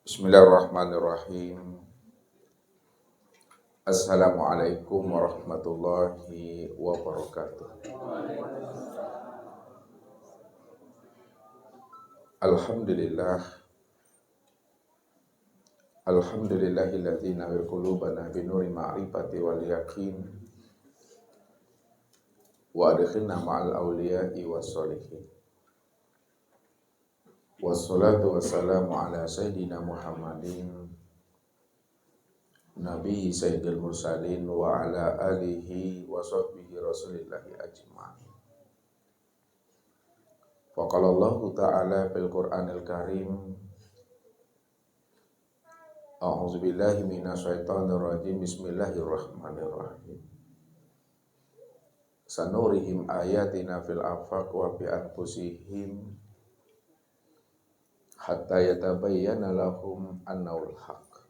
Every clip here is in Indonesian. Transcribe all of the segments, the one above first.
Bismillahirrahmanirrahim. Assalamualaikum warahmatullahi wabarakatuh. Alhamdulillah. Alhamdulillahilladzi nawwir qulubana binuri ma'rifati wal yaqin wa adkhilna ma'al awliya'i was sholihin. Wassalatu wassalamu ala sayyidina Muhammadin Nabi Sayyidil Mursalin wa ala alihi wa sahbihi rasulillahi ajma'in. Faqala Allah Ta'ala fil Qur'anil Karim, A'udzu billahi minasyaitonir rajim. Bismillahirrahmanirrahim. Sanurihim ayatina fil afaq wa fi anfusihim hatta yatabayyana lahum annahul haqq.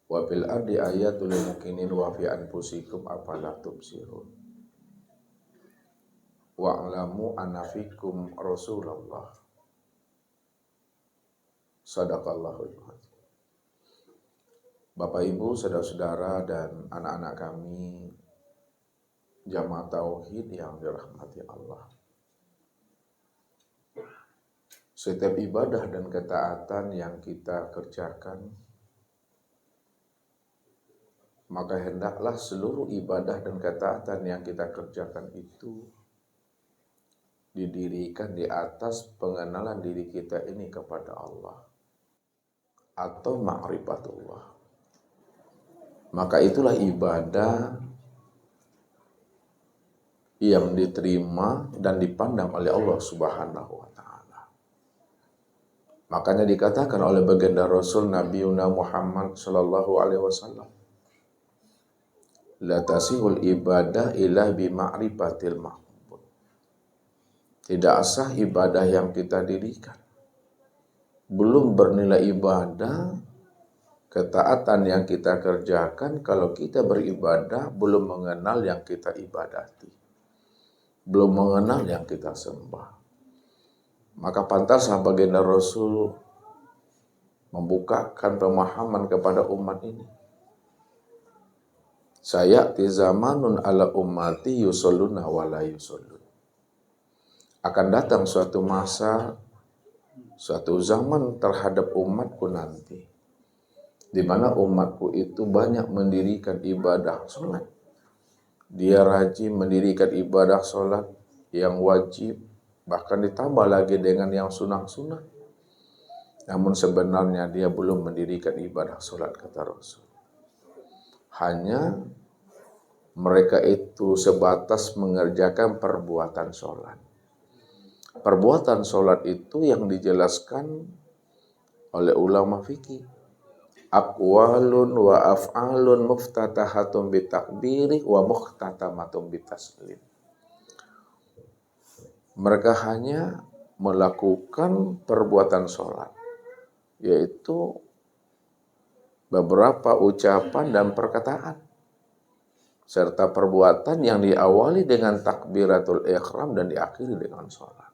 Wa fil ardi ayatul lil mukminin wa fi anfusikum afala tubsirun. Wa'lamu anna fikum Rasulullah. Shadaqallahul azim. Bapak Ibu, saudara-saudara dan anak-anak kami jamaah tauhid yang dirahmati Allah. Setiap ibadah dan ketaatan yang kita kerjakan, maka hendaklah seluruh ibadah dan ketaatan yang kita kerjakan itu didirikan di atas pengenalan diri kita ini kepada Allah atau ma'rifatullah. Maka itulah ibadah yang diterima dan dipandang oleh Allah Subhanahu wa ta'ala. Makanya dikatakan oleh baginda Rasul Nabi Muhammad sallallahu alaihi wasallam, la tasihul ibadah illa bi ma'rifatil ma'bud. Tidak sah ibadah yang kita dirikan, belum bernilai ibadah, ketaatan yang kita kerjakan kalau kita beribadah belum mengenal yang kita ibadati, belum mengenal yang kita sembah. Maka pantas baginda Rasul membukakan pemahaman kepada umat ini. Sayati zamanun ala ummati yusalluna wa la yusallun. Akan datang suatu masa, suatu zaman terhadap umatku nanti, di mana umatku itu banyak mendirikan ibadah sholat. Dia rajin mendirikan ibadah sholat yang wajib, bahkan ditambah lagi dengan yang sunah-sunah. Namun sebenarnya dia belum mendirikan ibadah sholat, kata Rasul. Hanya mereka itu sebatas mengerjakan perbuatan sholat. Perbuatan sholat itu yang dijelaskan oleh ulama fikih. Aqwalun wa af'alun muftatahatun bitakbiri wa muhtatamatun bitaslim. Mereka hanya melakukan perbuatan sholat, yaitu beberapa ucapan dan perkataan, serta perbuatan yang diawali dengan takbiratul ihram dan diakhiri dengan sholat.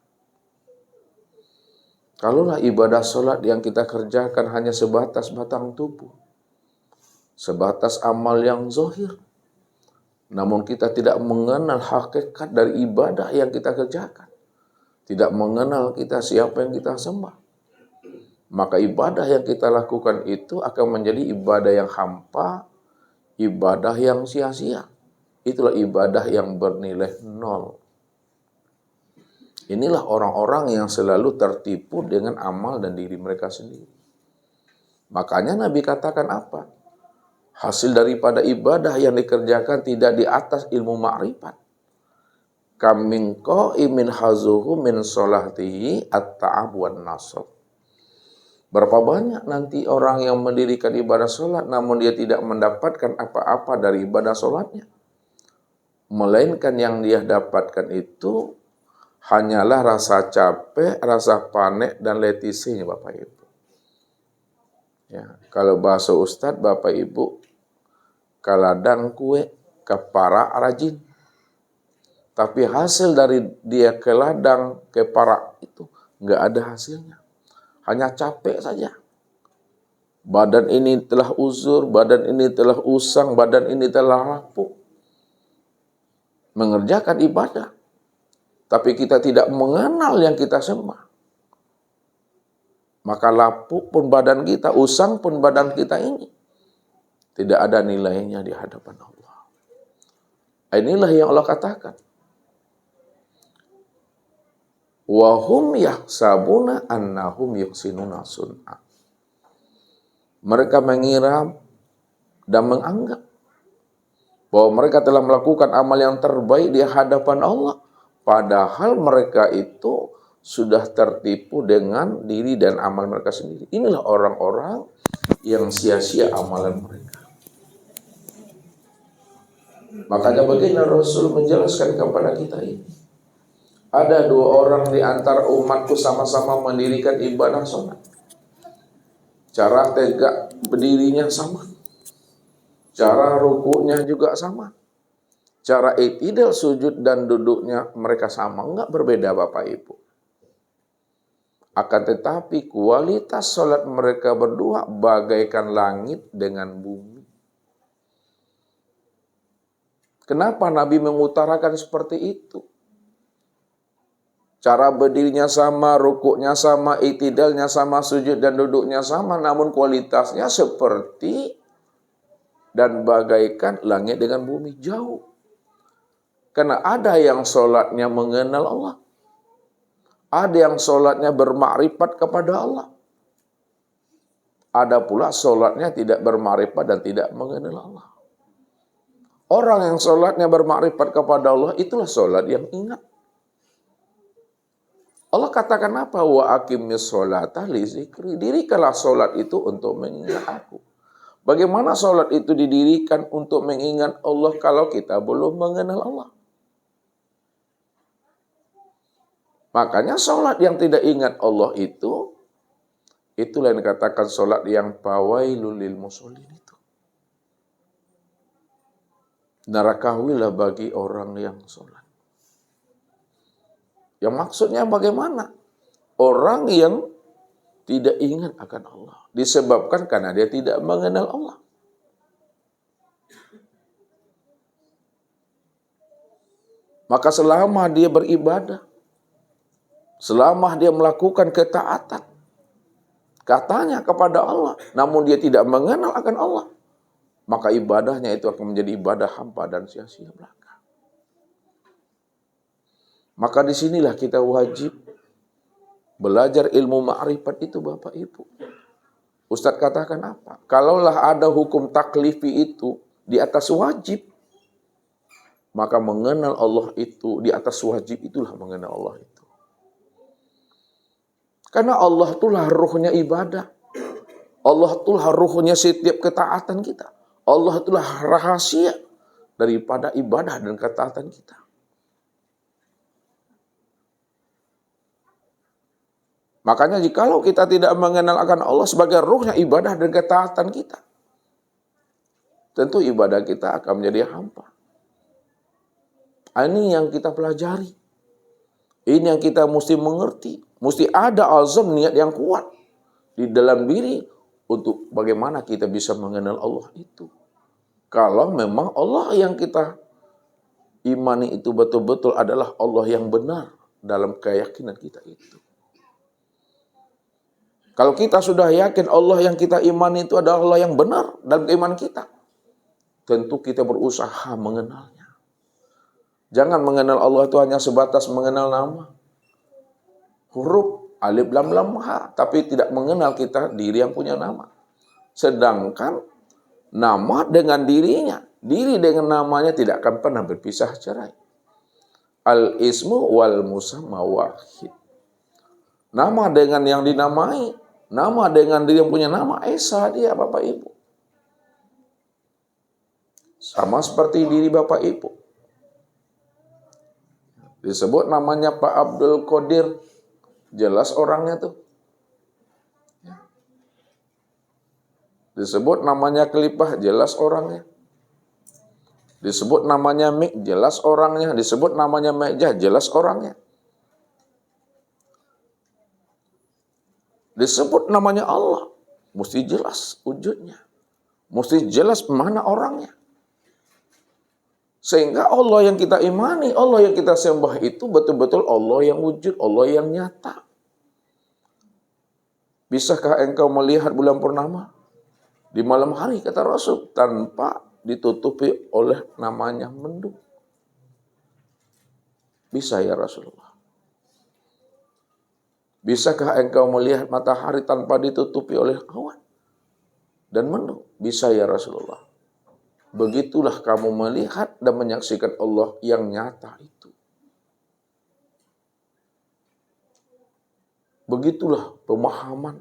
Kalaulah ibadah sholat yang kita kerjakan hanya sebatas batang tubuh, sebatas amal yang zahir, namun kita tidak mengenal hakikat dari ibadah yang kita kerjakan, tidak mengenal kita siapa yang kita sembah, maka ibadah yang kita lakukan itu akan menjadi ibadah yang hampa, ibadah yang sia-sia. Itulah ibadah yang bernilai nol. Inilah orang-orang yang selalu tertipu dengan amal dan diri mereka sendiri. Makanya Nabi katakan apa? Hasil daripada ibadah yang dikerjakan tidak di atas ilmu ma'rifat. Kam min qa'imin hazuhu min sholatihi at-ta'ab wan nasab. Berapa banyak nanti orang yang mendirikan ibadah sholat namun dia tidak mendapatkan apa-apa dari ibadah sholatnya. Melainkan yang dia dapatkan itu hanyalah rasa capek, rasa panik, dan letisinya Bapak Ibu. Ya, kalau bahasa Ustadz Bapak Ibu, kaladang kue kepara rajin. Tapi hasil dari dia ke ladang, ke parak itu nggak ada hasilnya. hanya capek saja. Badan ini telah uzur, badan ini telah usang, badan ini telah lapuk. Mengerjakan ibadah. Tapi kita tidak mengenal yang kita sembah. Maka lapuk pun badan kita, usang pun badan kita ini. Tidak ada nilainya di hadapan Allah. Inilah yang Allah katakan. Wa hum yahsabuna annahum yuhsinuna sun'a. Mereka mengira dan menganggap bahwa mereka telah melakukan amal yang terbaik di hadapan Allah. Padahal mereka itu sudah tertipu dengan diri dan amal mereka sendiri. Inilah orang-orang yang sia-sia amalan mereka. Makanya baginda Rasul menjelaskan kepada kita ini. Ada 2 orang di antara umatku sama-sama mendirikan ibadah sholat. Cara tegak berdirinya sama. Cara rukuknya juga sama. Cara i'tidal sujud dan duduknya mereka sama. Enggak berbeda Bapak Ibu. Akan tetapi kualitas sholat mereka berdua bagaikan langit dengan bumi. Kenapa Nabi mengutarakan seperti itu? Cara berdirinya sama, rukuknya sama, i'tidalnya sama, sujud dan duduknya sama, namun kualitasnya seperti dan bagaikan langit dengan bumi, jauh. Karena ada yang sholatnya mengenal Allah. Ada yang sholatnya bermakrifat kepada Allah. Ada pula sholatnya tidak bermakrifat dan tidak mengenal Allah. Orang yang sholatnya bermakrifat kepada Allah, itulah sholat yang ingat. Allah katakan apa? Wa aqimis sholata li zikri. Dirikanlah sholat itu untuk mengingat aku. Bagaimana sholat itu didirikan untuk mengingat Allah kalau kita belum mengenal Allah? Makanya sholat yang tidak ingat Allah itu, itulah yang dikatakan sholat yang fawailul lil musholin itu. Nerakawilah bagi orang yang sholat. Yang maksudnya bagaimana? Orang yang tidak ingat akan Allah. Disebabkan karena dia tidak mengenal Allah. Maka selama dia beribadah, selama dia melakukan ketaatan, katanya kepada Allah, namun dia tidak mengenal akan Allah, maka ibadahnya itu akan menjadi ibadah hampa dan sia-sia belaka. Maka disinilah kita wajib belajar ilmu ma'rifat itu Bapak Ibu. Ustadz katakan apa? Kalaulah ada hukum taklifi itu di atas wajib, maka mengenal Allah itu di atas wajib itulah mengenal Allah itu. Karena Allah itulah ruhnya ibadah. Allah itulah ruhnya setiap ketaatan kita. Allah itulah rahasia daripada ibadah dan ketaatan kita. Makanya jikalau kita tidak mengenal akan Allah sebagai ruhnya ibadah dan ketaatan kita, tentu ibadah kita akan menjadi hampa. Ini yang kita pelajari. Ini yang kita mesti mengerti. Mesti ada azam niat yang kuat di dalam diri untuk bagaimana kita bisa mengenal Allah itu. Kalau memang Allah yang kita imani itu betul-betul adalah Allah yang benar dalam keyakinan kita itu. Kalau kita sudah yakin Allah yang kita imani itu adalah Allah yang benar dalam keimanan kita, tentu kita berusaha mengenalnya. Jangan mengenal Allah itu hanya sebatas mengenal nama, huruf, alif, lam, lam, ha, tapi tidak mengenal kita diri yang punya nama. Sedangkan nama dengan dirinya, diri dengan namanya tidak akan pernah berpisah cerai. Al-ismu wal musamma wahid. Nama dengan yang dinamai, nama dengan diri yang punya nama, esa dia Bapak Ibu. Sama seperti diri Bapak Ibu. Disebut namanya Pak Abdul Qadir, jelas orangnya tuh. Disebut namanya Kelipah, jelas orangnya. Disebut namanya Mik, jelas orangnya. Disebut namanya Mejah, jelas orangnya. disebut namanya Allah, mesti jelas wujudnya. Mesti jelas mana orangnya. Sehingga Allah yang kita imani, Allah yang kita sembah itu betul-betul Allah yang wujud, Allah yang nyata. Bisakah engkau melihat bulan purnama di malam hari, kata Rasul, tanpa ditutupi oleh namanya mendung? Bisa ya Rasulullah. Bisakah engkau melihat matahari tanpa ditutupi oleh awan dan mendung? Bisa ya Rasulullah. Begitulah kamu melihat dan menyaksikan Allah yang nyata itu. Begitulah pemahaman,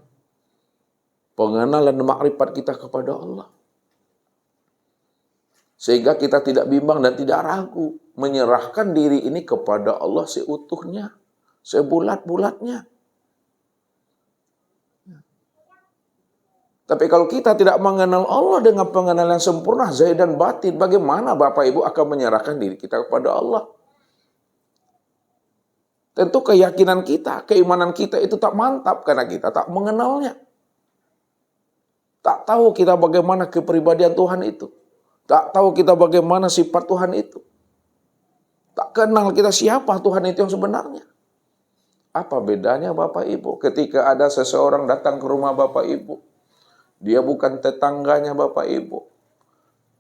pengenalan makrifat kita kepada Allah. Sehingga kita tidak bimbang dan tidak ragu menyerahkan diri ini kepada Allah seutuhnya, sebulat-bulatnya. Tapi kalau kita tidak mengenal Allah dengan pengenalan sempurna, zahir dan batin, bagaimana Bapak Ibu akan menyerahkan diri kita kepada Allah? Tentu keyakinan kita, keimanan kita itu tak mantap karena kita tak mengenalnya. Tak tahu kita bagaimana kepribadian Tuhan itu. Tak tahu kita bagaimana sifat Tuhan itu. Tak kenal kita siapa Tuhan itu yang sebenarnya. Apa bedanya Bapak Ibu ketika ada seseorang datang ke rumah Bapak Ibu? Dia bukan tetangganya Bapak Ibu.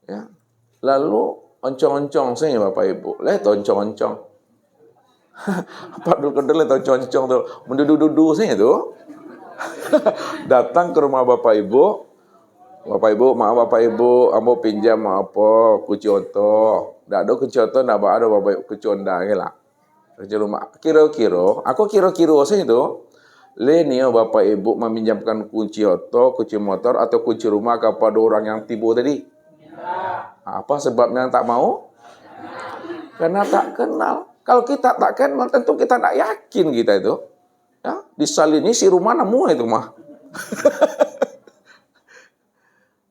Ya. Lalu oncong-oncong saya Bapak Ibu. Lihat oncong-oncong. Pak dulu lihat oncong-oncong tuh. Mendudu-dudu saya tuh. Datang ke rumah Bapak Ibu. Bapak Ibu, maaf Bapak Ibu, ambo pinjam apa kuci oto. Ndak ada kuci oto, ndak ada Bapak Ibu kuci onda lah. Kuci rumah. Kira-kira, aku kira-kira saya itu. Lenio Bapak Ibu meminjamkan kunci oto, kunci motor atau kunci rumah kepada orang yang tipu tadi? Ya. Apa sebabnya tak mau? Karena tak kenal. Kalau kita tak kenal, tentu kita tak yakin kita itu. Ya, disalini si rumah namu itu mah.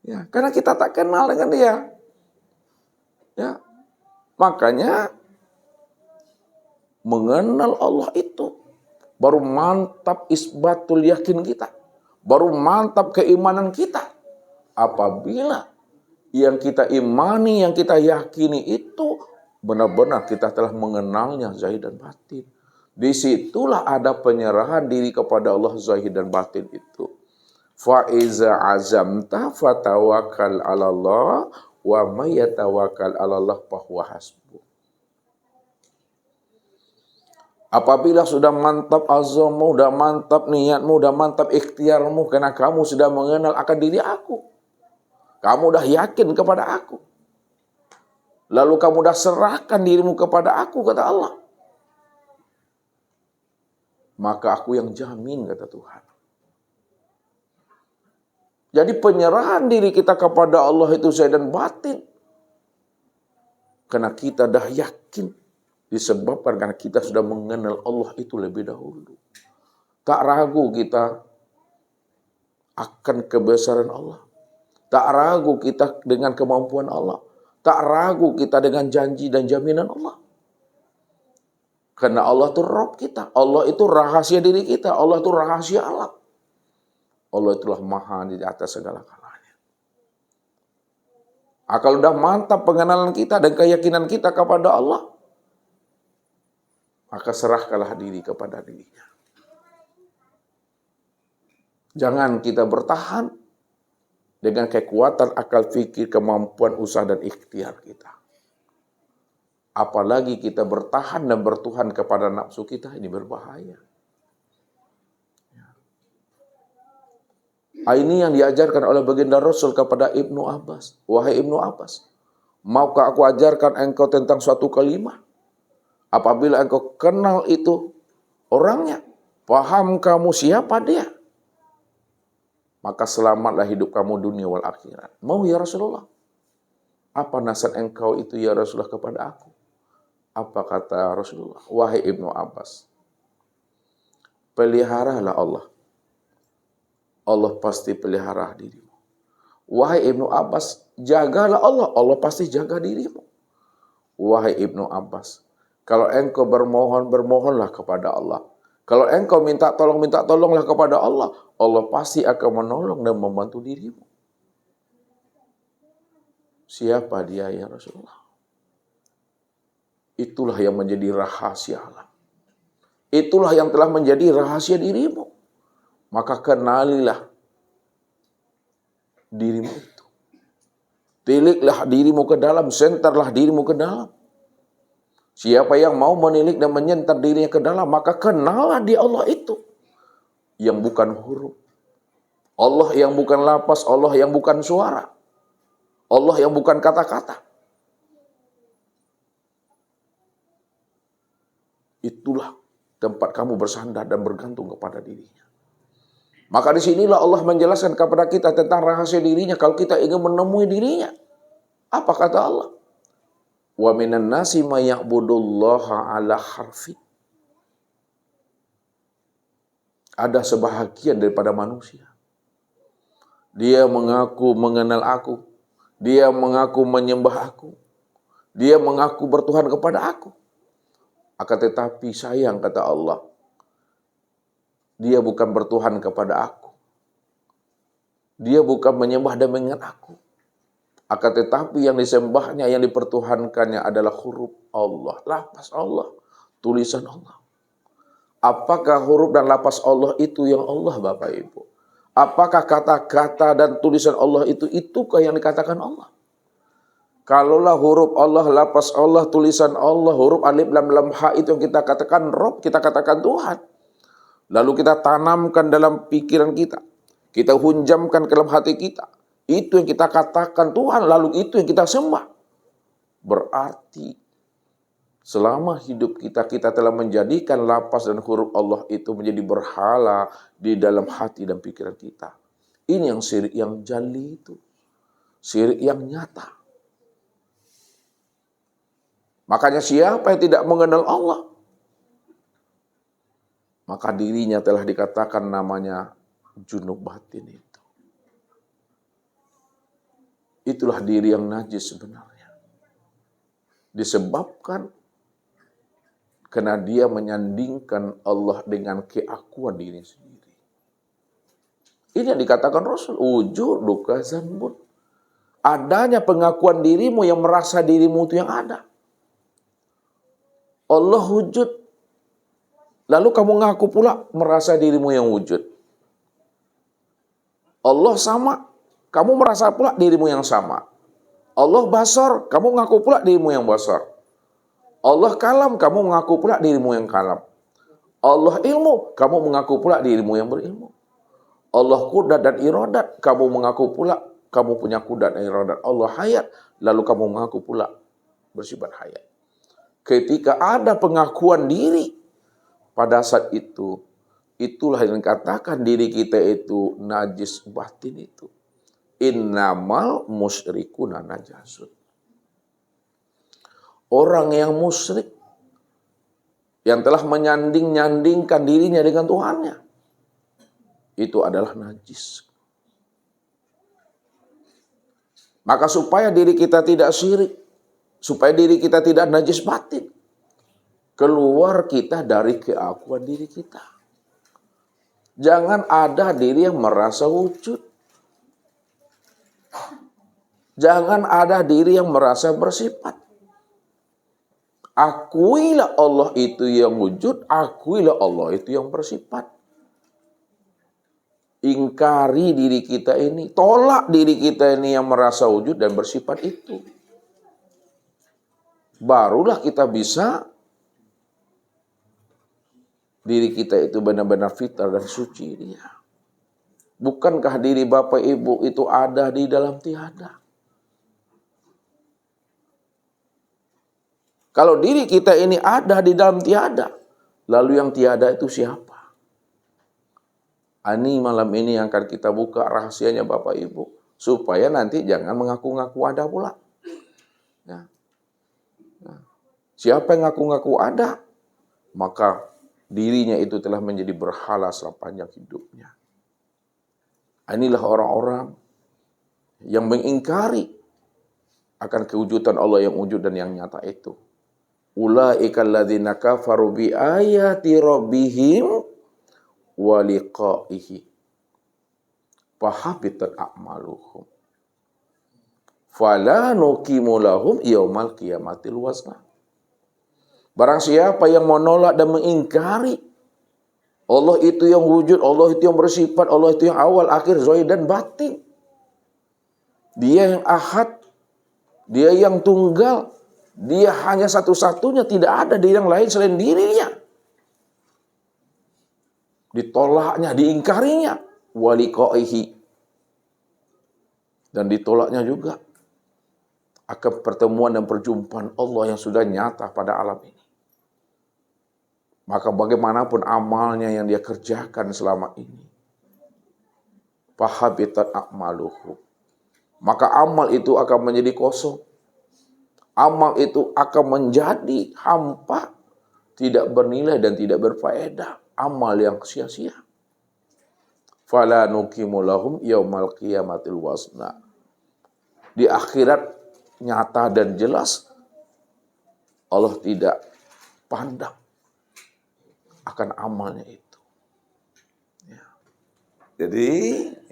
Ya, karena kita tak kenal dengan dia. Ya, makanya mengenal Allah itu baru mantap isbatul yakin kita. Baru mantap keimanan kita. Apabila yang kita imani, yang kita yakini itu benar-benar kita telah mengenalnya zahir dan batin. Disitulah ada penyerahan diri kepada Allah zahir dan batin itu. Fa iza azamta fatawakkal 'ala Allah wa may yatawakkal 'ala Allah fahuwa hasbuh. Apabila sudah mantap azammu, sudah mantap niatmu, sudah mantap ikhtiarmu, karena kamu sudah mengenal akan diri aku. Kamu sudah yakin kepada aku. Lalu kamu sudah serahkan dirimu kepada aku, kata Allah. Maka aku yang jamin, kata Tuhan. Jadi penyerahan diri kita kepada Allah itu zahir dan batin. Karena kita dah yakin. Disebabkan karena kita sudah mengenal Allah itu lebih dahulu. Tak ragu kita akan kebesaran Allah. Tak ragu kita dengan kemampuan Allah. Tak ragu kita dengan janji dan jaminan Allah. Karena Allah itu Rabb kita. Allah itu rahasia diri kita. Allah itu rahasia alam. Allah itulah maha di atas segala kalanya. Kalau sudah mantap pengenalan kita dan keyakinan kita kepada Allah, maka serahkanlah diri kepada dirinya. Jangan kita bertahan dengan kekuatan akal fikir, kemampuan usaha dan ikhtiar kita. Apalagi kita bertahan dan bertuhan kepada nafsu kita, ini berbahaya. Ini yang diajarkan oleh baginda Rasul kepada Ibnu Abbas. Wahai Ibnu Abbas, maukah aku ajarkan engkau tentang suatu kalimat? Apabila engkau kenal itu orangnya, paham kamu siapa dia, maka selamatlah hidup kamu dunia wal akhirat. Mau ya Rasulullah? Apa nasihat engkau itu ya Rasulullah kepada aku? Apa kata Rasulullah? Wahai Ibnu Abbas, peliharalah Allah. Allah pasti pelihara dirimu. Wahai Ibnu Abbas, jagalah Allah. Allah pasti jaga dirimu. Wahai Ibnu Abbas, kalau engkau bermohon, bermohonlah kepada Allah. Kalau engkau minta tolonglah kepada Allah, Allah pasti akan menolong dan membantu dirimu. Siapa dia ya Rasulullah? Itulah yang menjadi rahasia alam. Itulah yang telah menjadi rahasia dirimu. Maka kenalilah dirimu itu. Tiliklah dirimu ke dalam, sentarlah dirimu ke dalam. Siapa yang mau menilik dan menyentar dirinya ke dalam, maka kenallah dia Allah itu. Yang bukan huruf. Allah yang bukan lapas, Allah yang bukan suara. Allah yang bukan kata-kata. Itulah tempat kamu bersandar dan bergantung kepada dirinya. Maka disinilah Allah menjelaskan kepada kita tentang rahasia dirinya kalau kita ingin menemui dirinya. Apa kata Allah? Wa minan nasi may ya'budullaha ala harfi. Ada sebahagian daripada manusia. Dia mengaku mengenal aku. Dia mengaku menyembah aku. Dia mengaku bertuhan kepada aku. Akan tetapi sayang kata Allah, dia bukan bertuhan kepada aku. Dia bukan menyembah dan mengingat aku. Akan tetapi yang disembahnya, yang dipertuhankannya adalah huruf Allah, lafaz Allah, tulisan Allah. Apakah huruf dan lafaz Allah itu yang Allah Bapak Ibu? Apakah kata-kata dan tulisan Allah itukah yang dikatakan Allah? Kalaulah huruf Allah, lafaz Allah, tulisan Allah, huruf alif, lam, lam, ha itu yang kita katakan Rob, kita katakan Tuhan. Lalu kita tanamkan dalam pikiran kita. Kita hunjamkan ke dalam hati kita. Itu yang kita katakan Tuhan, lalu itu yang kita sembah. Berarti selama hidup kita, kita telah menjadikan lafaz dan huruf Allah itu menjadi berhala di dalam hati dan pikiran kita. Ini yang syirik yang jali itu. Syirik yang nyata. Makanya siapa yang tidak mengenal Allah, maka dirinya telah dikatakan namanya junub batin itu. Itulah diri yang najis sebenarnya. Disebabkan karena dia menyandingkan Allah dengan keakuan diri sendiri. Ini yang dikatakan Rasul, ujuduka zambun. Adanya pengakuan dirimu yang merasa dirimu itu yang ada. Allah wujud. Lalu kamu ngaku pula merasa dirimu yang wujud. Allah sama, kamu merasa pula dirimu yang sama. Allah basar, kamu ngaku pula dirimu yang basar. Allah kalam, kamu mengaku pula dirimu yang kalam. Allah ilmu, kamu mengaku pula dirimu yang berilmu. Allah kudat dan iradat, kamu mengaku pula kamu punya kudat dan iradat. Allah hayat, lalu kamu mengaku pula bersifat hayat. Ketika ada pengakuan diri, pada saat itu, itulah yang dikatakan diri kita itu najis batin itu. Innamal musyrikuna najasun. Orang yang musyrik, yang telah menyandingkan dirinya dengan Tuhannya, itu adalah najis. Maka supaya diri kita tidak syirik, supaya diri kita tidak najis batin, keluar kita dari keakuan diri kita. Jangan ada diri yang merasa wujud. Jangan ada diri yang merasa bersifat. Akuilah Allah itu yang wujud, akuilah Allah itu yang bersifat. Ingkari diri kita ini, tolak diri kita ini yang merasa wujud dan bersifat itu. Barulah kita bisa diri kita itu benar-benar fitrah dan suci dia. Bukankah diri Bapak Ibu itu ada di dalam tiada? Kalau diri kita ini ada di dalam tiada, lalu yang tiada itu siapa? Ini malam ini yang akan kita buka rahasianya Bapak Ibu, supaya nanti jangan mengaku-ngaku ada pula. Ya. Siapa yang ngaku-ngaku ada, maka dirinya itu telah menjadi berhala sepanjang hidupnya. Inilah orang-orang yang mengingkari akan kewujudan Allah yang wujud dan yang nyata itu. Ulaika alladzina kafaru bi ayati rabbihim wa liqa'ihi fahabitat a'maluhum fala nuqimu lahum yaumal qiyamatil wazna. Barang siapa yang menolak dan mengingkari Allah itu yang wujud, Allah itu yang bersifat, Allah itu yang awal, akhir, zahir dan batin. Dia yang ahad, dia yang tunggal, dia hanya satu-satunya, tidak ada di yang lain selain dirinya. Ditolaknya, diingkarinya, waliqaihi. Dan ditolaknya juga akan pertemuan dan perjumpaan Allah yang sudah nyata pada alam ini. Maka bagaimanapun amalnya yang dia kerjakan selama ini, fahabitat a'maluhum, maka amal itu akan menjadi kosong. Amal itu akan menjadi hampa, tidak bernilai dan tidak berfaedah. Amal yang sia-sia. Fala nuqimu lahum yaumal qiyamatil wazna. Di akhirat nyata dan jelas Allah tidak pandang akan amalnya itu. Ya. Jadi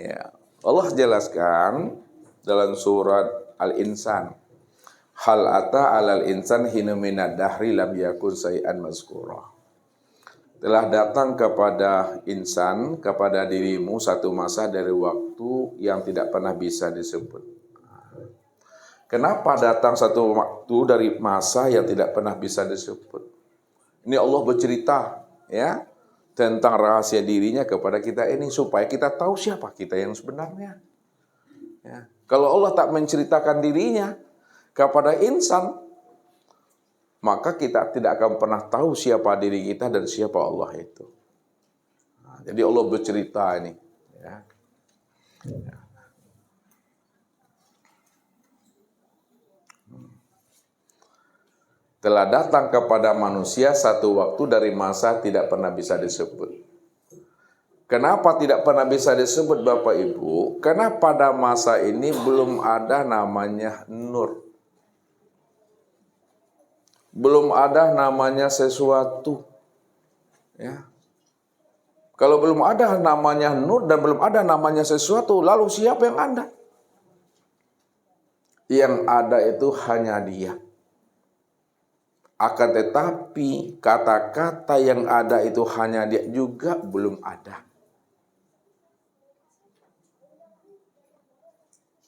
ya, Allah jelaskan dalam surat Al-Insan, hal ata alal insan hina minad dahri lam yakun syai'an mazkura. Telah datang kepada insan, kepada dirimu satu masa dari waktu yang tidak pernah bisa disebut. Kenapa datang satu waktu dari masa yang tidak pernah bisa disebut? Ini Allah bercerita ya tentang rahasia dirinya kepada kita ini supaya kita tahu siapa kita yang sebenarnya. Ya. Kalau Allah tak menceritakan dirinya kepada insan, maka kita tidak akan pernah tahu siapa diri kita dan siapa Allah itu. Nah, jadi Allah bercerita ini. Ya. Ya. Telah datang kepada manusia satu waktu dari masa tidak pernah bisa disebut. Kenapa tidak pernah bisa disebut Bapak Ibu? Karena pada masa ini belum ada namanya nur. Belum ada namanya sesuatu. Ya. Kalau belum ada namanya nur dan belum ada namanya sesuatu, lalu siapa yang ada? Yang ada itu hanya Dia. Akan tetapi kata-kata yang ada itu hanya Dia juga belum ada.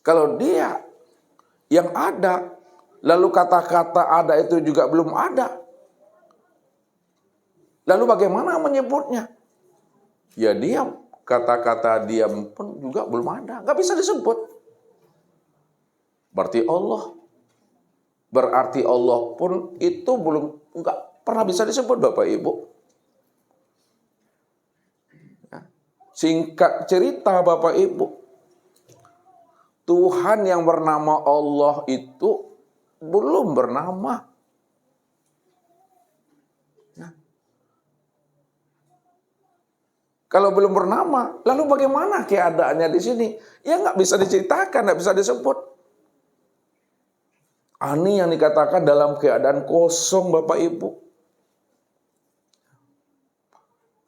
Kalau Dia yang ada, lalu kata-kata ada itu juga belum ada. Lalu bagaimana menyebutnya? Ya diam. Kata-kata diam pun juga belum ada. Nggak bisa disebut. Berarti Allah pun itu belum nggak pernah bisa disebut Bapak Ibu. Singkat cerita Bapak Ibu, Tuhan yang bernama Allah itu belum bernama. Ya. Kalau belum bernama, lalu bagaimana keadaannya di sini? Ya nggak bisa diceritakan, nggak bisa disebut. Ini yang dikatakan dalam keadaan kosong Bapak Ibu.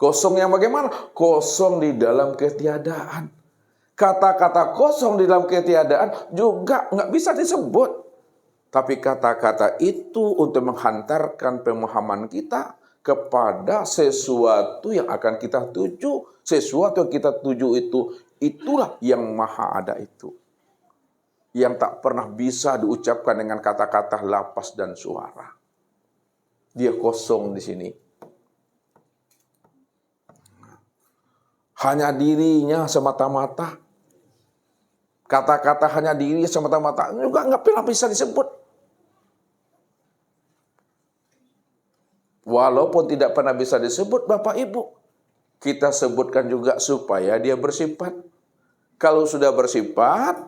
Kosong yang bagaimana? Kosong di dalam ketiadaan. Kata-kata kosong di dalam ketiadaan juga nggak bisa disebut. Tapi kata-kata itu untuk menghantarkan pemahaman kita kepada sesuatu yang akan kita tuju. Sesuatu yang kita tuju itu, itulah yang maha ada itu. Yang tak pernah bisa diucapkan dengan kata-kata lapas dan suara. Dia kosong di sini. Hanya dirinya semata-mata. Kata-kata hanya diri semata-mata juga nggak pernah bisa disebut. Walaupun tidak pernah bisa disebut Bapak Ibu, kita sebutkan juga supaya dia bersifat. Kalau sudah bersifat,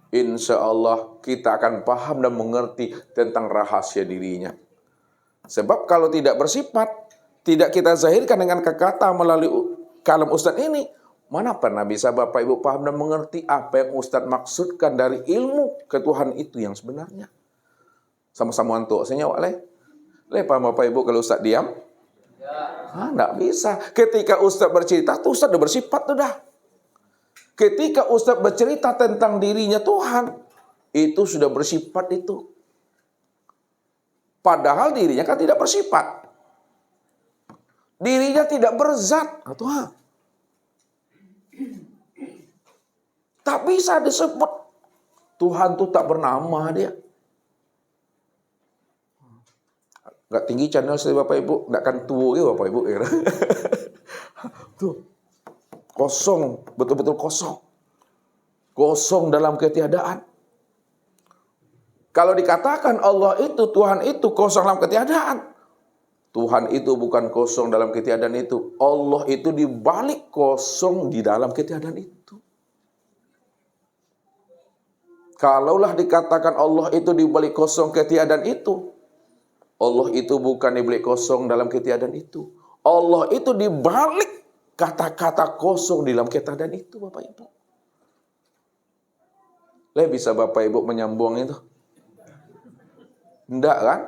insya Allah kita akan paham dan mengerti tentang rahasia dirinya. Sebab kalau tidak bersifat, tidak kita zahirkan dengan kata melalui kalam Ustadz ini, mana pernah bisa Bapak Ibu paham dan mengerti apa yang Ustadz maksudkan dari ilmu ketuhanan itu yang sebenarnya. Sama-sama untuk saya nyawak leh. Paham Bapak Ibu kalau Ustadz diam? Nggak bisa. Ketika Ustaz bercerita, tuh Ustaz udah bersifat tuh dah. Ketika Ustaz bercerita tentang dirinya Tuhan, itu sudah bersifat itu. Padahal dirinya kan tidak bersifat. Dirinya tidak berzat. Tuhan. Tak bisa disebut. Tuhan tuh tak bernama dia. Nggak tinggi channel saya Bapak Ibu, nggak akan tua ya Bapak Ibu. Ya. Tuh, kosong, betul-betul kosong. Kosong dalam ketiadaan. Kalau dikatakan Allah itu, Tuhan itu kosong dalam ketiadaan. Tuhan itu bukan kosong dalam ketiadaan itu. Allah itu dibalik kosong di dalam ketiadaan itu. Kalaulah dikatakan Allah itu dibalik kosong ketiadaan itu, Allah itu bukan dibalik kosong dalam ketiadaan itu. Allah itu dibalik kata-kata kosong di dalam ketiadaan itu, Bapak Ibu. Bisa Bapak Ibu menyambung itu? Enggak kan?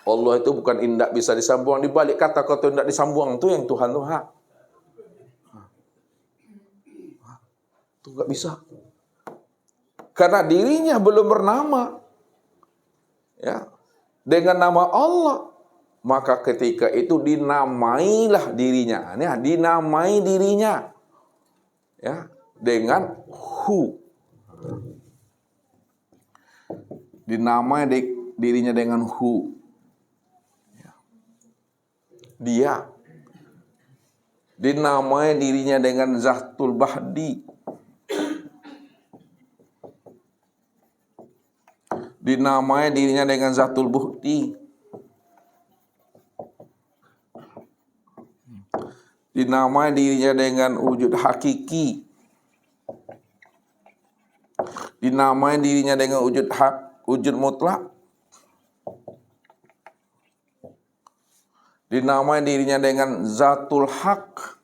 Allah itu bukan indak bisa disambung. Dibalik kata-kata indak disambung itu yang Tuhan Tuhan. Itu enggak bisa. Karena dirinya belum bernama. Ya. Dengan nama Allah, maka ketika itu dinamailah dirinya. Ya, dinamai dirinya. Ya, dengan Hu. Dinamai dirinya dengan Hu. Ya. Dia. Dinamai dirinya dengan Zatul Bahdi. Dinamai dirinya dengan Zatul Buhti. Dinamai dirinya dengan wujud hakiki. Dinamai dirinya dengan wujud hak, wujud mutlak. Dinamai dirinya dengan Zatul Hak.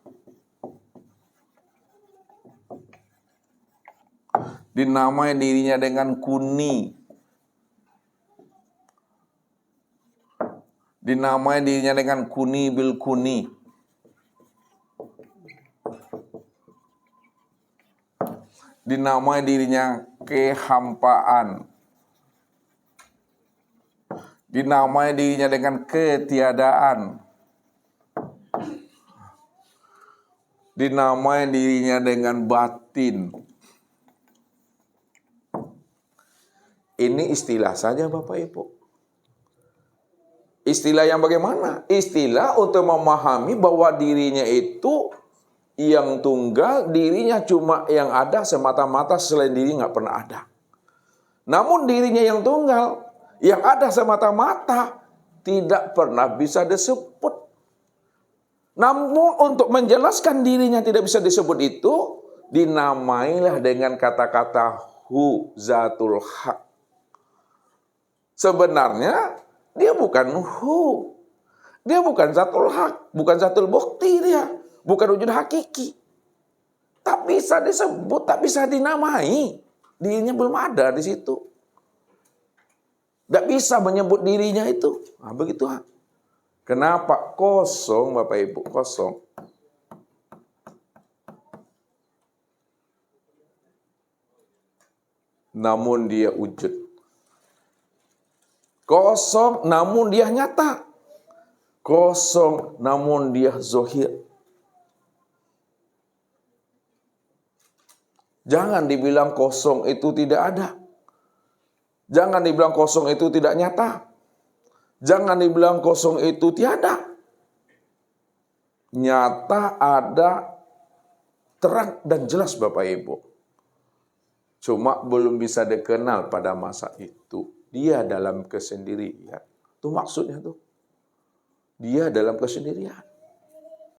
Dinamai dirinya dengan Kuni. Dinamai dirinya dengan Kuni bil Kuni. Dinamai dirinya kehampaan. Dinamai dirinya dengan ketiadaan. Dinamai dirinya dengan batin. Ini istilah saja Bapak Ibu. Istilah yang bagaimana? Istilah untuk memahami bahwa dirinya itu yang tunggal, dirinya cuma yang ada semata-mata, selain diri nggak pernah ada. Namun dirinya yang tunggal, yang ada semata-mata, tidak pernah bisa disebut. Namun untuk menjelaskan dirinya tidak bisa disebut itu, dinamailah dengan kata-kata Hu Zatul Hak. Sebenarnya dia bukan Hu. Dia bukan Zatul Hak, bukan Zatul Bukti dia. Bukan wujud hakiki. Tak bisa disebut, tak bisa dinamai. Dirinya belum ada di situ. Tak bisa menyebut dirinya itu. Nah, begitu. Kenapa? Kosong Bapak Ibu, kosong. Namun dia wujud. Kosong namun dia nyata. Kosong namun dia zohir. Jangan dibilang kosong itu tidak ada. Jangan dibilang kosong itu tidak nyata. Jangan dibilang kosong itu tiada. Nyata, ada, terang dan jelas Bapak Ibu. Cuma belum bisa dikenal pada masa itu. Dia dalam kesendirian. Itu maksudnya tuh. Dia dalam kesendirian.